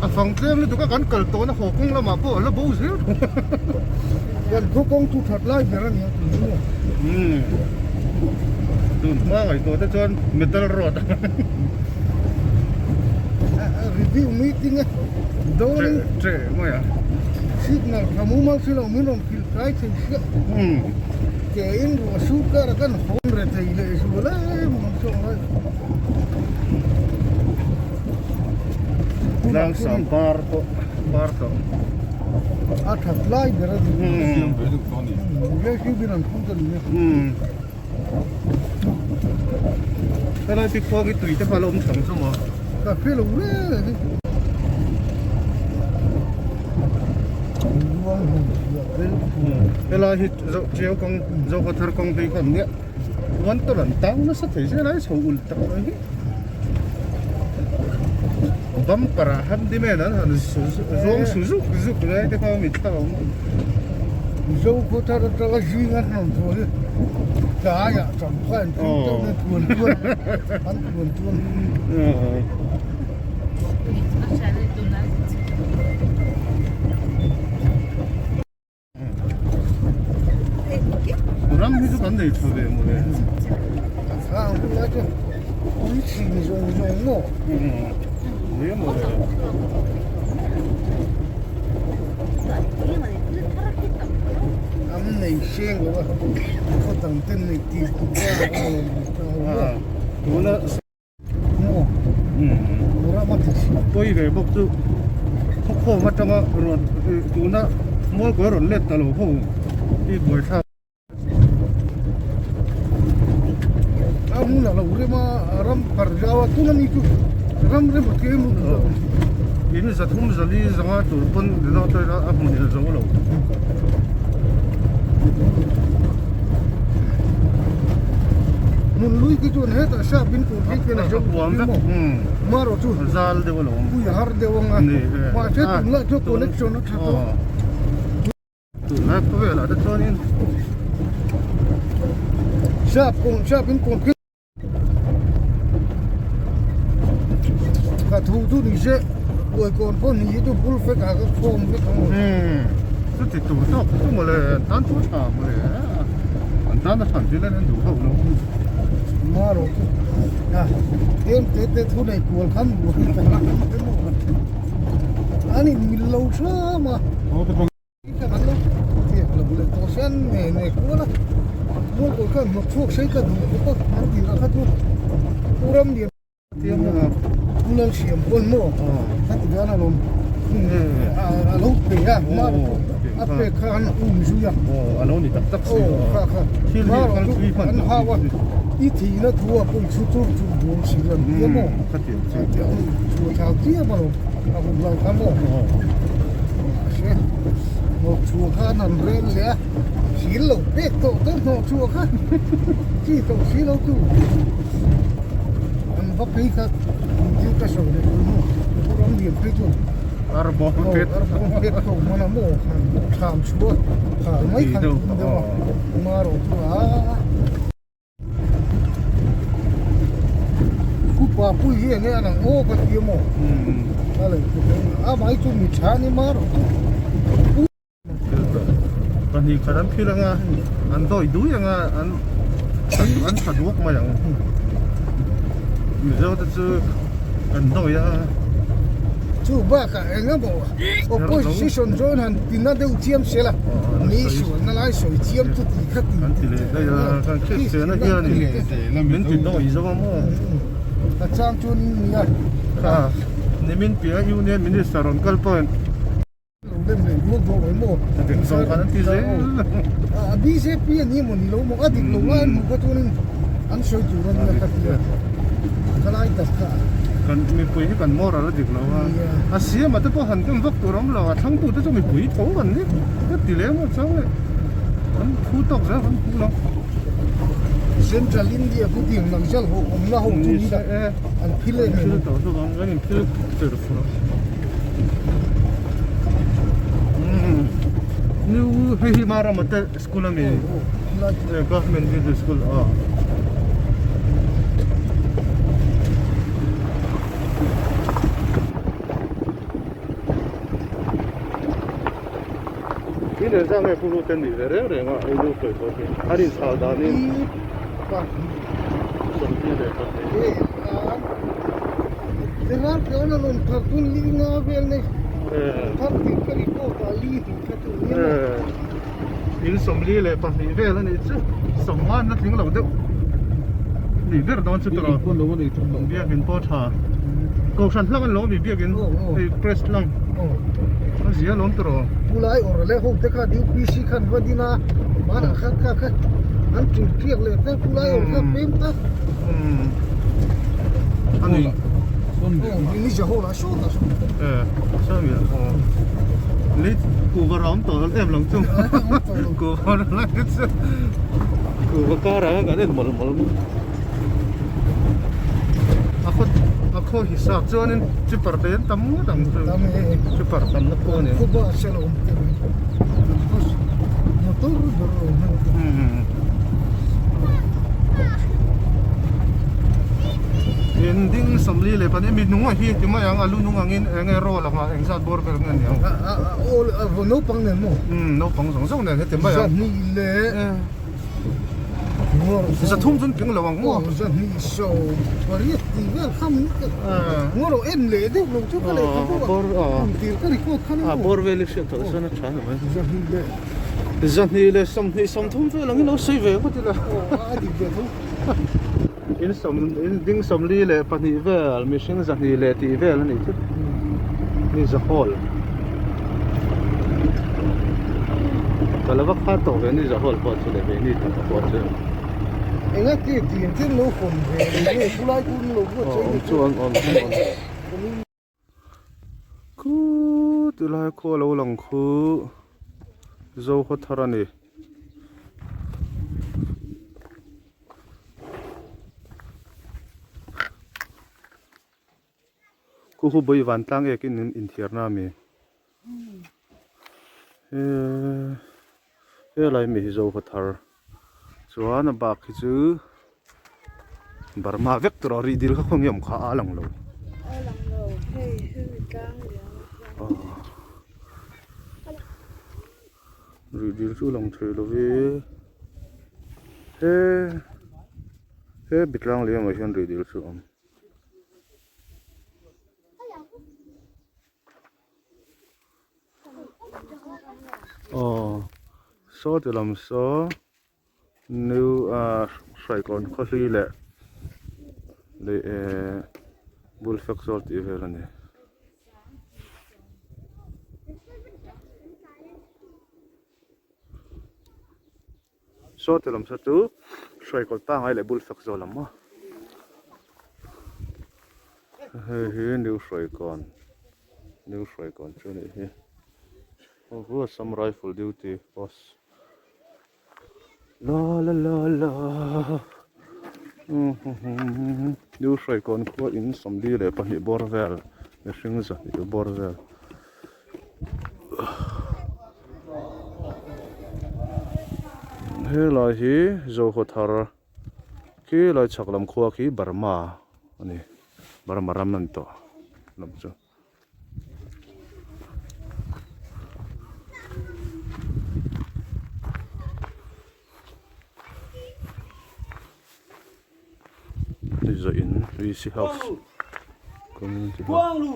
à phòng thêm thì tụi các gắn cờ tổ nó khổ cung là mà bộ là bố xíu gần có công tu thật lại về này tụi mà ngày tổ ta cho metal rod review meeting á đâu trẻ mà à signal kamu mau sila minum fil kai sen ke in ro suka kan hon re tai le sula mong so lang sam barco a thak lai bera di le shi binan phun kan ne cái này bị qua cái tùy cho phải là ông chồng sao mà ka phê lo le cái này thì chiếu con dâu có thar con đi còn nhẹ vẫn tôi lần tăng nó sẽ thấy sẽ lấy sầu ul tập đấy bấm para ham đi mẹ nó là zoom sử dụng đấy thì không mình tao zo ko ta ta la ji ngan non so le ka ya cham khan tu to ne tuan an tuan ram thì cũng để thu về một đấy à cũng là cái quý chỉ rồi ngộ nếu mà âm này xem rồi có tầng tin này thì nó là ngộ ra mất tôi về bốc tu không khô mất trong rồi tụi nó mỗi cái rồi lết tao lỗ không đi buổi sau kamu lah ure ma ram perjawa tu nan itu ram re berkemu ini satu muzali zangat tu pun dia tu ada apa ni zangat lo mun lui ki tu ne ta sha bin ko ki ke na jo buam tak maro tu zal de lo ku ya har de wanga ma che tu la jo connection na tha tu na tu ve la de tu ni sha bin ko ki ka thu tu ni se oi kon pon ni tu pul fe ka ka form fe ka tu ti tu tu mo le tan tu cha mo le an tan da fan ti le nen du ho lo maro tu ah te thu nei ko kham bu ta la ani mi lo cha ma ka nan lo ti lo le to sen ne ko la mo ko kan mo thuốc sei ka du ko an ti la ka tu uram dia tiêm ulang siam pon mo ka ti ga na lom a lo pe ya ma a pe kan zu ya alo ni tak tak si ka ma ro tu an ha wa i thi na tu a pun chu tu du si ran dia mo ka tiêm si chu ta dia ma lo a bu la ka mo mo chu ka nan re le xí lẩu biết tổ tới họ chùa khác chỉ tổ xí lẩu tu ăn bắp phí khác chỉ cái sầu này cũng có đóng điểm phí chung arbo pet biết không mà nó mổ thảm chúa thả mấy thằng đâu mà rồi chúa cú pa pui gì này là ô cái kia mổ mấy chung mình chán đi mà rồi còn thì khả năng khi là nga ăn đôi đuôi nga ăn thật quốc mà chẳng bây giờ tôi chưa ăn đôi à chú ba cả anh á bộ opposition zone han tin na deu chiam sela mi su na lai so chiam tu ti khat ti ăn thì đây là cái chết chết nó kia này mình thì đôi sao mà ta chang chun ni à nên mình phía union mình đi saron kalpan lên lên mua bộ với mua thì xong cái tí dễ BJP ni mo ni lo mo adik lo lan mo ko tunin an so tu ran na katia kalai ta ka còn mình quỳ còn mua rồi được lâu à xía mà tôi có hành cái vóc tôi lắm là thằng tôi cho mình quỳ thấu gần đấy cái tỷ lệ một số này hắn thu tộc ra hắn thu lắm Central India ku ting nang sal ho om la ho tu ni da an phile phil tàu tôi còn cái phil từ được rồi New Himara Mata School में government middle school để ra nghe phụ tên gì đấy để mà ai lúc rồi có thể hari sao đó nên xong đi để có thể thế là cái nó luôn thật tuân lý nga về này thật thì cái cô ta lý thì cái thứ này in xong đi để bắt đi về là này chứ xong mà nó tiếng lâu đâu đi về đó chứ tao con lỗ này trong bia kiến po thà cầu sản lăng lỗ bị bia kiến press lăng nó gì lỗ tao pulai or le hong te kha diu pc khan vadina mana khat kha an chu thiek le te pulai or kha pem ta anh ni ja ho la sho ta sao vậy lấy cụ vào rõm tổ em lòng chung cụ vào lại cái sự cụ vào cá ra cái này một aku hisap tu ni cepat dia tamu tamu cepat tamu nak kau ni. Aku bawa shalom. Motor dorong. Ending samli le pani minung hi tima yang alu nung angin engero la ma engsa bor ber ngan yang. Oh, no pang nen mo. No pang song song ne tima yang. Ni le. Isa thum thun ping lawang mo. Zan ni so. Pariet ti vel kham ni. Ngoro en le de lo chu ka le ka bor ti ka ri ko khan. Bor vel se to sana chan ma. Zan ni le. Zan ni le som thum fe lang no sei ve ko ti la. A di ve thu. In ding som li le pani vel mission zan ni le ti vel ni chu. Ni za hol. Kalau vak khato ve ni za hol po chu le ve ni ta po chu. Enga ti tin lo kon ve ni pulai kun lo ko chei chu on ku tu lai ko lo lang khu zo kho tharani ku hu boi van tlang ek in thiar na mi lai mi zo kho thar chuan a bak khi chu Burma vek tro ri dil kha khong yam kha alang lo hey tlang ri dil chu lang thei lo ve he bitlang le ma hian ri dil chu am so te lam so new sai kon khali le bull fek sort i velani so te lam sa tu sai kon ta ngai le bull fek zo lam ma he new sai kon chu ni he oh some rifle duty boss la la la la new sai kon ko in som di le pani borvel me hring za ni borvel he la hi zo kho thar ki la chaklam khuwa ki Burma ani Burma ram nan to lam chu is in VC house community Quang Lu